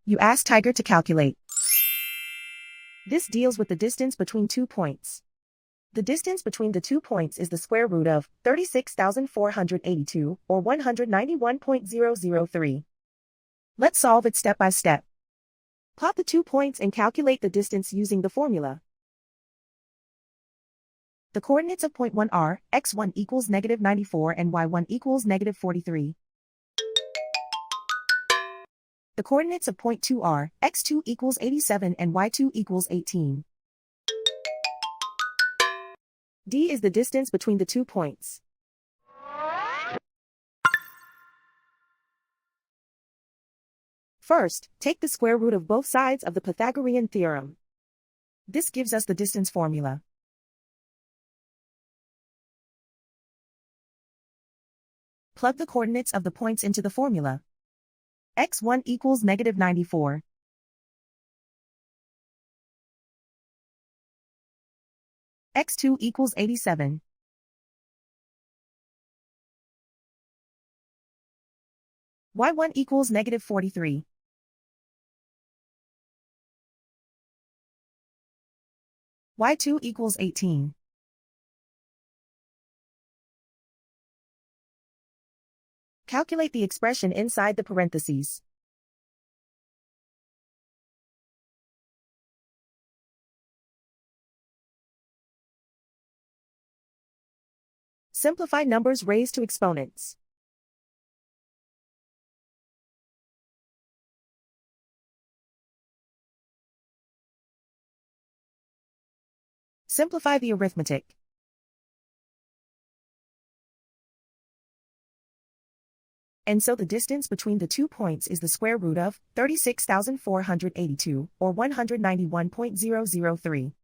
You ask Tiger to calculate. This deals with the distance between 2 points. The distance between the 2 points is the square root of 36,482, or 191.003. Let's solve it step by step. Plot the 2 points and calculate the distance using the formula. The coordinates of point 1 are, x1 equals -94 and y1 equals -43. The coordinates of point 2 are, x2 equals 87 and y2 equals 18. D is the distance between the 2 points. First, take the square root of both sides of the Pythagorean theorem. This gives us the distance formula. Plug the coordinates of the points into the formula. x1 equals -94. x2 equals 87. y1 equals -43. y2 equals 18. Calculate the expression inside the parentheses. Simplify numbers raised to exponents. Simplify the arithmetic. And so the distance between the 2 points is the square root of 36,482, or 191.003.